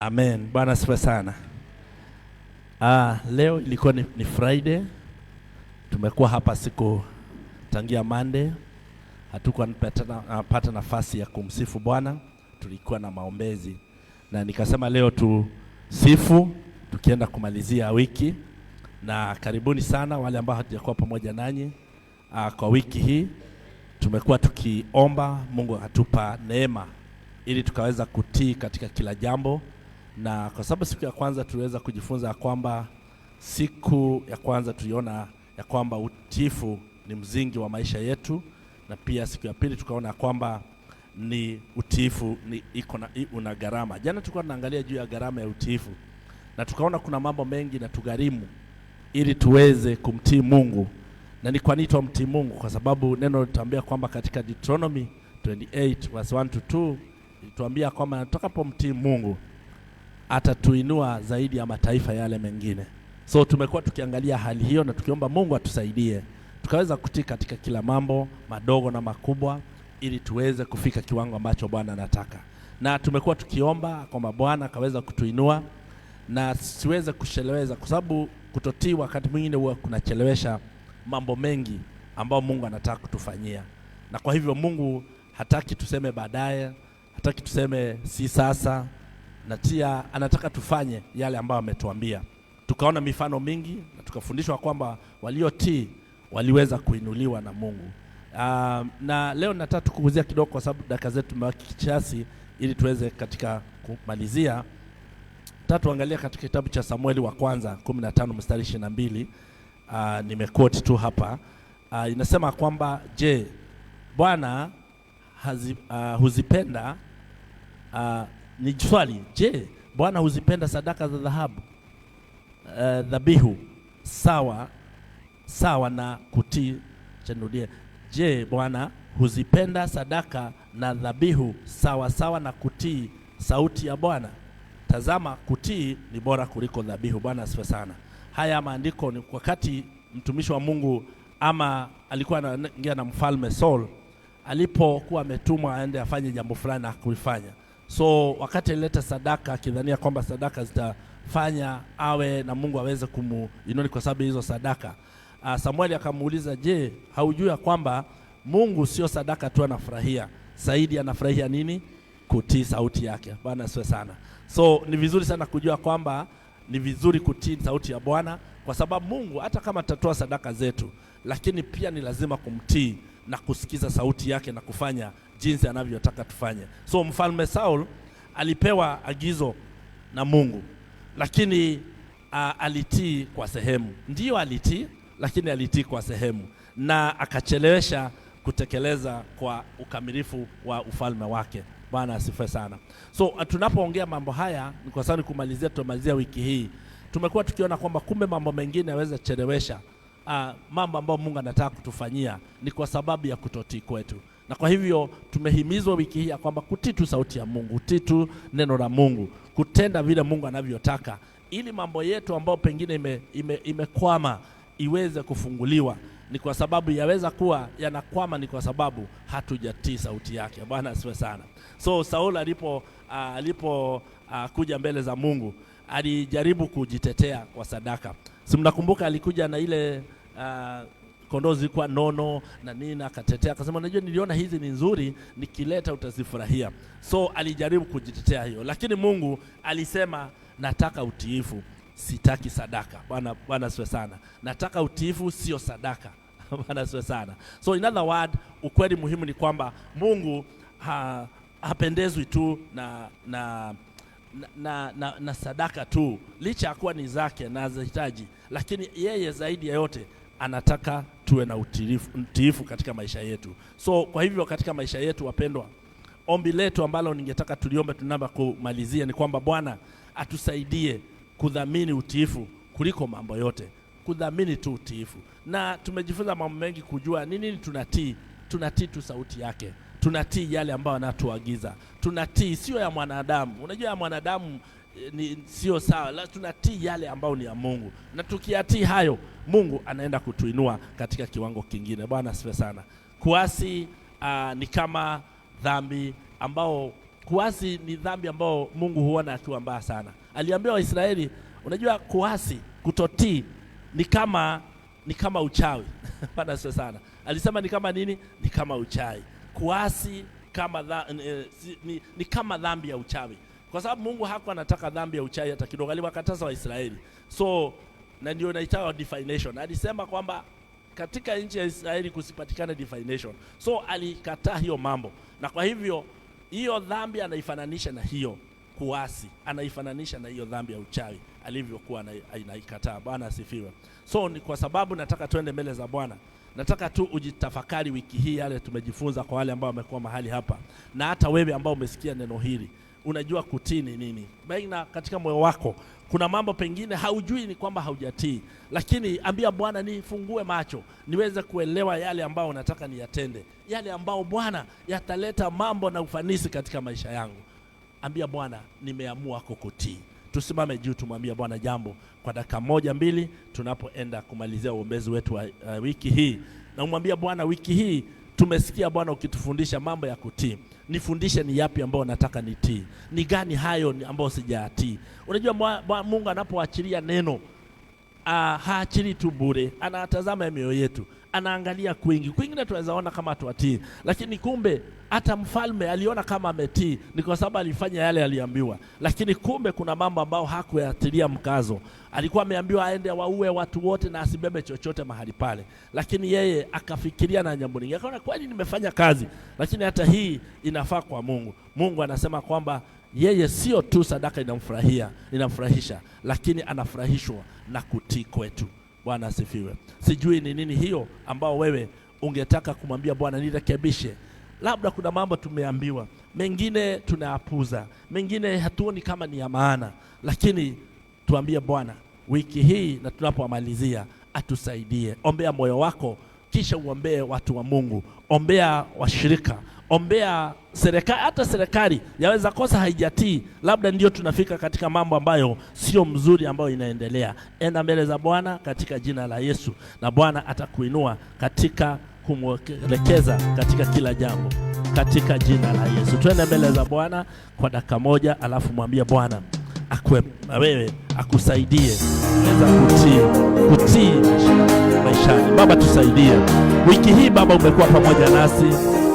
Amen. Bwana asifiwe sana. Leo ilikuwa ni Friday. Tumekuwa hapa siku tangia Monday. Hatukuwa napata nafasi ya kumsifu Bwana. Tulikuwa na maombezi. Na nikasema leo tusifu tukienda kumalizia wiki. Na karibuni sana wale ambao hatujakuwa pamoja nanyi. Kwa wiki hii tumekuwa tukiomba Mungu atupa neema ili tukaweza kutii katika kila jambo. Na kwa sababu siku ya kwanza tuliweza kujifunza kwamba siku ya kwanza tuliona ya kwamba utiifu ni msingi wa maisha yetu, na pia siku ya pili tukaona kwamba ni utiifu una gharama. Jana tulikuwa tunaangalia juu ya gharama ya utiifu na tukaona kuna mambo mengi na tugharimu ili tuweze kumtii Mungu. Na ni kwa nini tumtii Mungu? Kwa sababu neno linatuambia kwamba katika Deuteronomy 28 verse 1 to 2 linatuambia kwamba tutakapomtii Mungu atatuinua zaidi ya mataifa yale mengine. So tumekuwa tukiangalia hali hiyo na tukiomba Mungu atusaidie tukaweza kutii katika kila mambo madogo na makubwa ili tuweze kufika kiwango ambacho Bwana anataka. Na tumekuwa tukiomba kwamba Bwana akaweza kutuinua na siweze kucheleweza, kwa sababu kutotii wakati mwingine huwa kunachelewesha mambo mengi ambao Mungu anataka kutufanyia. Na kwa hivyo Mungu hataki tuseme baadaye, hataki tuseme si sasa, na tia anataka tufanye yale ambayo ametuambia. Tukaona mifano mingi na tukafundishwa kwamba waliotii waliweza kuinuliwa na Mungu. Na leo nataka tukuguzia kidogo, kwa sababu dakika zetu tumebaki kiasi ili tuweze katika kumalizia. Tuangalia katika kitabu cha Samueli wa kwanza 15 mstari 22. Nimequote tu hapa. Inasema kwamba je, Bwana huzipenda ni swali, je, Bwana huzipenda sadaka za dhahabu, dhabihu sawa na kutii? Chanudie, je, Bwana huzipenda sadaka na dhabihu sawa na kutii sauti ya Bwana? Tazama, kutii ni bora kuliko dhabihu. Bwana asifiwe sana. Haya maandiko ni wakati mtumishi wa Mungu ama alikuwa anaongea na mfalme Saul alipokuwa ametumwa aende afanye jambo fulani na kulifanya. So wakati alileta sadaka akidhania kwamba sadaka zitafanya awe na Mungu aweze kumuinua kwa sababu hizo sadaka, Samueli akamuuliza, je, haujua kwamba Mungu sio sadaka tu anafurahia, zaidi anafurahia nini? Kutii sauti yake. Bwana asifiwe sana. So ni vizuri sana kujua kwamba ni vizuri kutii sauti ya Bwana, kwa sababu Mungu hata kama tutatoa sadaka zetu, lakini pia ni lazima kumtii na kusikiza sauti yake na kufanya jinsi anavyotaka tufanye. So mfalme Saul alipewa agizo na Mungu, lakini alitii kwa sehemu. Ndio alitii, lakini alitii kwa sehemu na akachelewesha kutekeleza kwa ukamilifu wa ufalme wake. Bwana asifiwe sana. So tunapoongea mambo haya ni kwa sababu tumalizia wiki hii tumekuwa tukiona kwamba kumbe mambo mengine yaweza chelewesha mambo ambayo Mungu anataka kutufanyia ni kwa sababu ya kutotii kwetu. Na kwa hivyo tumehimizwa wiki hii kwamba kutii tu sauti ya Mungu, kutii tu neno la Mungu, kutenda vile Mungu anavyotaka, ili mambo yetu ambayo pengine imekwama iweze kufunguliwa. Ni kwa sababu yaweza kuwa yanakwama ni kwa sababu hatujatii sauti yake. Bwana asifiwe sana. So Saul alipo kuja mbele za Mungu alijaribu kujitetea kwa sadaka. Si mnakumbuka alikuja na ile kondoo zilikuwa nono na nini, akatetea akasema, unajua niliona hizi ni nzuri, nikileta utazifurahia. So alijaribu kujitetea hiyo, lakini Mungu alisema, nataka utiifu, sitaki sadaka. Bwana asifiwe sana. Nataka utiifu, sio sadaka. Bwana asifiwe sana. So in other word, ukweli muhimu ni kwamba Mungu hapendezwi tu na sadaka tu, licha ya kuwa ni zake na zahitaji, lakini yeye zaidi ya yote anataka tuwe na utiifu katika maisha yetu. So kwa hivyo katika maisha yetu, wapendwa, ombi letu ambalo ningetaka tuliombe tunaba kumalizia ni kwamba Bwana atusaidie kudhamini utiifu kuliko mambo yote, kudhamini tu utiifu. Na tumejifunza mambo mengi kujua nini tunatii tu sauti yake, tunatii yale ambayo anatuagiza, tunatii sio ya mwanadamu. Unajua ya mwanadamu ni sio sawa, la tunatii yale ambayo ni ya Mungu, na tukiatii hayo Mungu anaenda kutuinua katika kiwango kingine. Bwana asifiwe sana. Kuasi ni kama dhambi ambao kuasi ni dhambi ambayo Mungu huona akiwa mbaya sana. Aliambia Waisraeli, unajua kuasi, kutotii ni kama uchawi. Bana sio sana. Alisema ni kama nini? Ni kama uchawi. Kuasi ni kama dhambi ya uchawi. Kwa sababu Mungu hakuwa anataka dhambi ya uchawi hata kidogo. Aliwakataza Waisraeli. So na ndio inaitwa definition. Alisema kwamba katika nchi ya Israeli kusipatikane definition. So alikataa hiyo mambo. Na kwa hivyo hiyo dhambi anaifananisha na hiyo kuasi. Anaifananisha na hiyo dhambi ya uchawi alivyokuwa anaikataa. Bwana asifiwe. So ni kwa sababu nataka tuende mbele za Bwana. Nataka tu ujitafakari wiki hii yale tumejifunza kwa wale ambao wamekuwa mahali hapa. Na hata wewe ambao umesikia neno hili, unajua kutii ni nini. Baina katika moyo wako kuna mambo pengine haujui ni kwamba haujatii, lakini ambia Bwana nifungue macho niweze kuelewa yale ambao nataka niyatende, yale ambao Bwana yataleta mambo na ufanisi katika maisha yangu. Ambia Bwana nimeamua kukutii. Tusimame juu tumwambie Bwana jambo kwa dakika 1-2 tunapoenda kumalizia uombezi wetu wa wiki hii. Na umwambie Bwana, wiki hii tumesikia Bwana ukitufundisha mambo ya kutii. Nifundishe ni yapi ambao nataka nitii. Ni gani hayo ambao sijatii. Unajua Mungu anapoachilia neno haachili tu bure. Anatazama mioyo yetu. Anaangalia kwingine tunaweza ona kama tuatii, lakini kumbe hata mfalme aliona kama ametii ni kwa sababu alifanya yale aliambiwa. Lakini kumbe kuna mambo ambao hakuyatilia mkazo. Alikuwa ameambiwa aende waue watu wote na asibebe chochote mahali pale, lakini yeye akafikiria na jambo lingine. Akaona kwani nimefanya kazi, lakini hata hii inafaa kwa Mungu. Mungu anasema kwamba yeye sio tu sadaka inamfurahisha, lakini anafurahishwa na kutii kwetu. Bwana asifiwe. Sijui ni nini hiyo ambao wewe ungetaka kumwambia Bwana nirekebishe. Labda kuna mambo tumeambiwa, mengine tunaapuza, mengine hatuoni kama ni ya maana, lakini tuambie Bwana wiki hii na tunapomalizia atusaidie. Ombea moyo wako, kisha uombee watu wa Mungu, ombea washirika, ombea serikali. Hata serikali yaweza kosa haijatii, labda ndio tunafika katika mambo ambayo sio mzuri ambayo inaendelea. Enda mbele za Bwana katika jina la Yesu, na Bwana atakuinua katika kumwelekeza katika kila jambo katika jina la Yesu. Tuende mbele za Bwana kwa dakika 1, alafu mwambie Bwana akwe wewe akusaidie kuweza kutii maishani. Baba tusaidie. Wiki hii Baba umekuwa pamoja nasi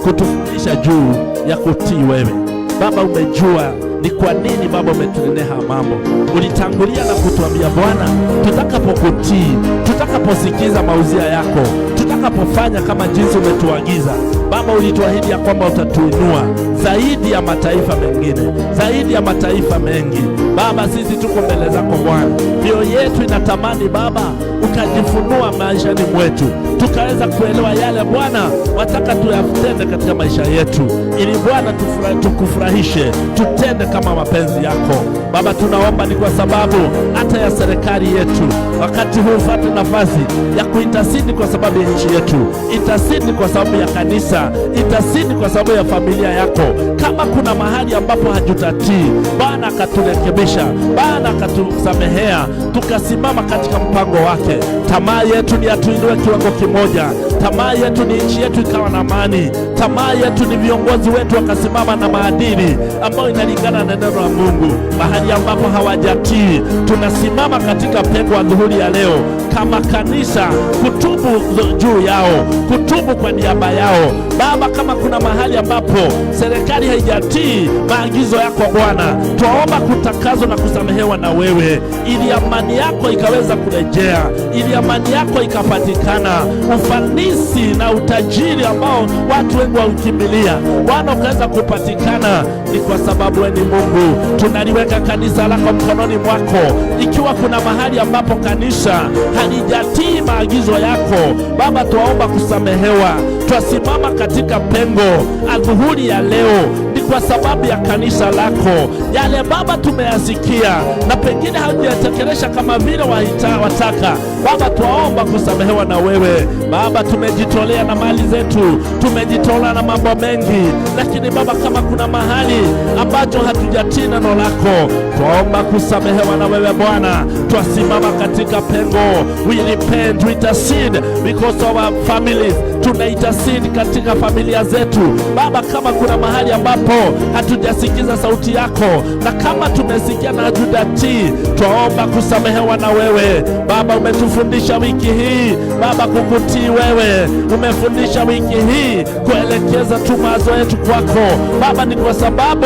kutufundisha juu ya kutii wewe. Baba umejua ni kwa nini Baba umetunenea mambo. Ulitangulia na kutuambia Bwana, tutakapokutii, tutakaposikiza mauzia yako, tutakapofanya kama jinsi umetuagiza, Baba ulituahidi ya kwamba utatuinua zaidi ya mataifa mengine, zaidi ya mataifa mengi. Baba sisi tuko mbele zako Bwana. Mioyo yetu inatamani Baba ukajifunua maishani mwetu, tukaweza kuelewa yale Bwana wataka tuyatende katika maisha yetu, ili Bwana tukufurahishe, tutende kama mapenzi yako. Baba tunaomba ni kwa sababu hata ya serikali yetu, wakati huu upate nafasi ya kuitasidi kwa sababu ya nchi yetu, itasidi kwa sababu ya kanisa, itasidi kwa sababu ya familia yako. Kama kuna mahali ambapo hajutatii, Bwana akaturekebisha, Bwana akatusamehea, tukasimama katika mpango wake. Tamaa yetu ni atuinue kiwango kimoja. Tamaa yetu ni nchi yetu ikawa na amani. Tamaa yetu ni viongozi wetu wakasimama na maadili ambayo inalingana na neno la Mungu. Mahali ambapo hawajatii, tunasimama katika pengo adhuhuri ya leo kama kanisa kutubu juu yao, kutubu kwa niaba yao. Baba, kama kuna mahali ambapo serikali haijatii maagizo yako Bwana, tuomba kutakazwa na kusamehewa na wewe, ili amani yako ikaweza kurejea, ili amani yako ikapatikana, ufanisi na utajiri ambao watu wengi waukimbilia Bwana ukaweza kupatikana. Ni kwa sababu wewe ni Mungu. Tunaliweka kanisa lako mkononi mwako. Ikiwa kuna mahali ambapo kanisa halijatii maagizo yako Baba, tuomba kusamehewa. Twasimama katika pengo adhuhuri ya leo ni kwa sababu ya kanisa lako. Yale Baba tumeyasikia na pengine hatujatekeleza kama vile wataka Baba, tuomba kusamehewa na wewe Baba. Tumejitolea na mali zetu, tumejitolea na mambo mengi, lakini Baba kama kuna mahali ambacho hatujatii neno lako, tuomba kusamehewa na wewe Bwana. Twasimama katika pengo. We repent, we intercede because of our families, tunaitasiri katika familia zetu Baba. Kama kuna mahali ambapo hatujasikiza sauti yako, na kama tumesikia na hatujatii, twaomba kusamehewa na wewe Baba. Umetufundisha wiki hii Baba kukutii wewe, umefundisha wiki hii kuelekeza tu mawazo yetu kwako Baba. Ni kwa sababu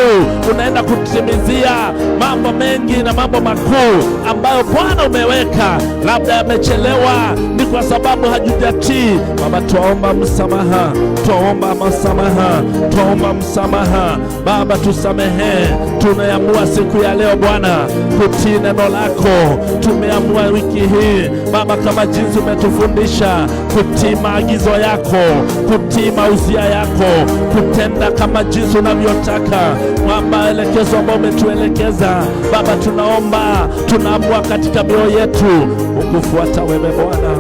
unaenda kutimizia mambo mengi na mambo makuu ambayo Bwana umeweka, labda yamechelewa, ni kwa sababu hajujatii Baba. Twaomba msamaha, twaomba msamaha, twaomba msamaha Baba, tusamehe. Tumeamua siku ya leo Bwana kutii neno lako. Tumeamua wiki hii Baba, kama jinsi umetufundisha kutii maagizo yako, kutii mauzia yako, kutenda kama jinsi unavyotaka Baba, elekezo ambao umetuelekeza Baba. Tunaomba, tunaamua katika mioyo yetu ukufuata wewe Bwana,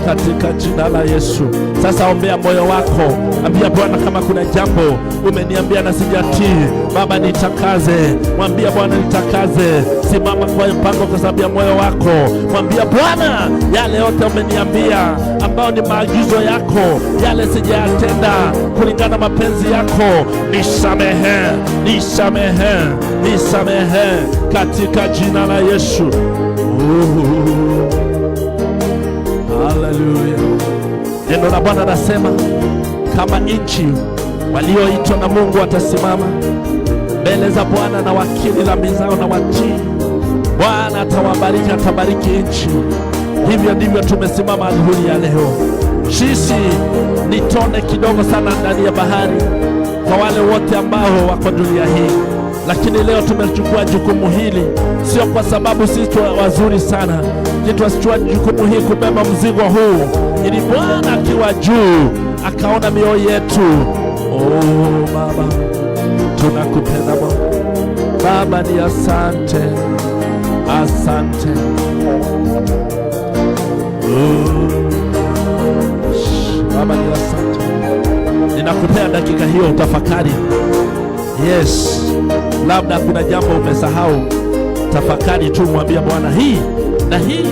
katika jina la Yesu. Sasa ombea moyo wako, ambia Bwana, kama kuna jambo umeniambia na sijatii Baba, nitakaze. Mwambia Bwana, nitakaze. Simama kwa mpango kwa sababu ya moyo wako. Mwambia Bwana, yale yote umeniambia ambao ni maagizo yako, yale sijayatenda kulingana na mapenzi yako, nisamehe, nisamehe, nisamehe katika jina la Yesu. Haleluya. Neno la Bwana nasema kama nchi walioitwa na Mungu watasimama mbele za Bwana na wakili dhambi zao na watii, Bwana atawabariki, atabariki nchi. Hivyo ndivyo tumesimama adhuhuri ya leo. Sisi ni tone kidogo sana ndani ya bahari kwa wale wote ambao wako dunia hii, lakini leo tumechukua jukumu hili, sio kwa sababu sisi wazuri sana, tunachukua jukumu hili kubeba mzigo huu, ili Bwana akiwa juu akaona mioyo yetu. Oh Baba, tunakupenda Baba, ni asante, asante. Baba, ni asante. Ninakupea dakika hiyo utafakari. Yes, labda kuna jambo umesahau, tafakari tu, mwambia Bwana, hii na hii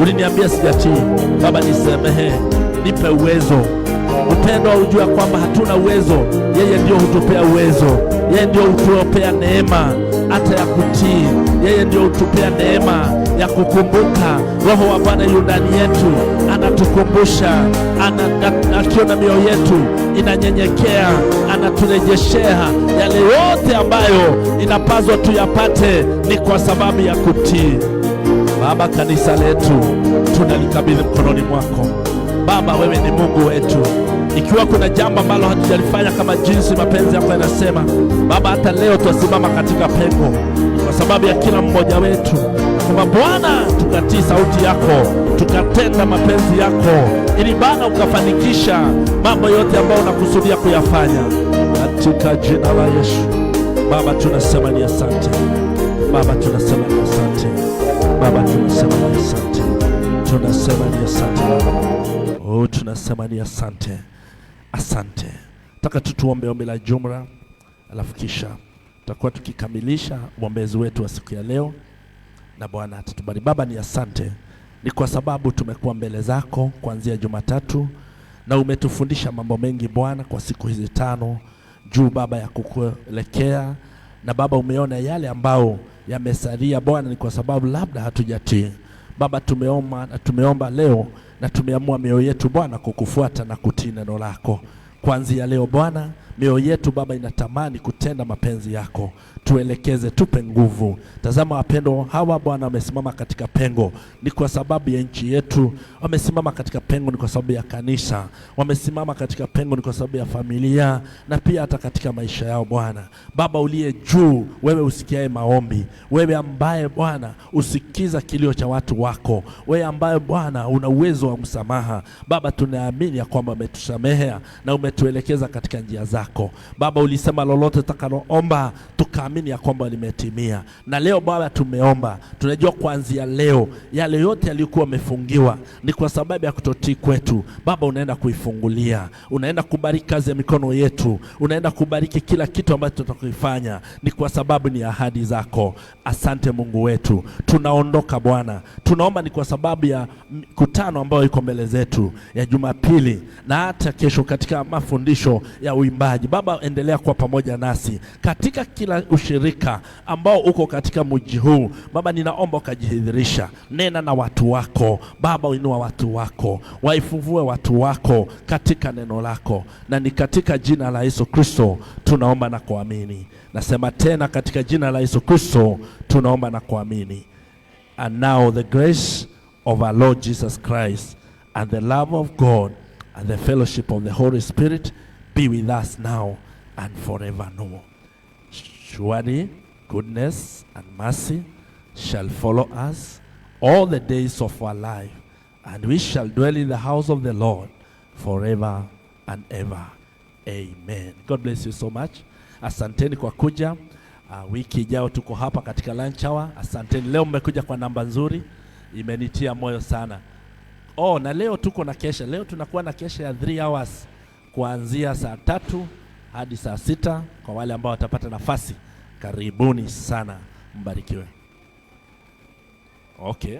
uliniambia sijatii Baba, nisamehe, nipe uwezo. Upendo ujua kwamba hatuna uwezo, yeye ndio hutupea uwezo, yeye ndio hutupea neema hata ya kutii, yeye ndio hutupea neema ya kukumbuka. Roho wa Bwana yu ndani yetu, anatukumbusha, akiona mioyo yetu inanyenyekea, anaturejeshea yale yote ambayo inapaswa tuyapate, ni kwa sababu ya kutii. Baba, kanisa letu tunalikabidhi mkononi mwako Baba. Wewe ni Mungu wetu. Ikiwa kuna jambo ambalo hatujalifanya kama jinsi mapenzi yako yanasema Baba, hata leo tusimama katika pengo kwa sababu ya kila mmoja wetu, kwa Bwana tukatii sauti yako, tukatenda mapenzi yako, ili Bwana ukafanikisha mambo yote ambayo unakusudia kuyafanya, katika jina la Yesu. Baba, tunasema ni asante Baba, tunasema ni asante Baba, tunasema ni asante, tunasema ni asante. Oh, tunasema ni asante, asante. Nataka tuombe ombi la jumla, alafu kisha tutakuwa tukikamilisha uombezi wetu wa siku ya leo, na Bwana atatubariki. Baba, ni asante, ni kwa sababu tumekuwa mbele zako kuanzia Jumatatu, na umetufundisha mambo mengi Bwana kwa siku hizi 5 juu Baba ya kukuelekea, na Baba umeona yale ambao yamesalia Bwana, ni kwa sababu labda hatujatii Baba. Tumeomba leo na tumeamua mioyo yetu Bwana kukufuata na kutii neno lako. Kuanzia leo Bwana, mioyo yetu Baba inatamani kutenda mapenzi yako. Tuelekeze, tupe nguvu. Tazama wapendo hawa Bwana wamesimama katika pengo, ni kwa sababu ya nchi yetu. Wamesimama katika pengo ni kwa sababu ya kanisa. Wamesimama katika pengo ni kwa sababu ya familia, na pia hata katika maisha yao Bwana. Baba uliye juu, wewe usikiae maombi, wewe ambaye Bwana usikiza kilio cha watu wako, wewe ambaye Bwana una uwezo wa msamaha Baba, tunaamini ya kwamba umetusamehea na umetuelekeza katika njia zako. yako. Baba, ulisema lolote takaloomba tukaamini ya kwamba limetimia. Na leo Baba tumeomba, tunajua kuanzia leo yale yote yalikuwa yamefungiwa ni kwa sababu ya kutotii kwetu. Baba, unaenda kuifungulia, unaenda kubariki kazi ya mikono yetu, unaenda kubariki kila kitu ambacho tutakifanya, ni kwa sababu ni ahadi zako. Asante Mungu wetu, tunaondoka Bwana, tunaomba ni kwa sababu ya mkutano ambao iko mbele zetu ya Jumapili na hata kesho katika mafundisho ya uimbaji. Baba, endelea kuwa pamoja nasi katika kila ushirika ambao uko katika mji huu. Baba, ninaomba ukajidhihirisha, nena na watu wako Baba, inua watu wako, waifuvue watu wako katika neno lako, na ni katika jina la Yesu Kristo tunaomba na kuamini. Nasema tena katika jina la Yesu Kristo tunaomba na kuamini. And now the grace of our Lord Jesus Christ and the love of God and the fellowship of the Holy Spirit be with us now and forevermore. Surely goodness and mercy shall follow us all the days of our life, and we shall dwell in the house of the Lord forever and ever. Amen. God bless you so much. Asanteni kwa kuja. Wiki ijayo tuko hapa katika lunch hour. Asanteni. Leo mmekuja kwa namba nzuri, imenitia moyo sana. Na leo tuko na kesha. Leo tunakuwa na kesha ya 3 hours kuanzia saa 3 hadi saa 6. Kwa wale ambao watapata nafasi, karibuni sana, mbarikiwe. Okay.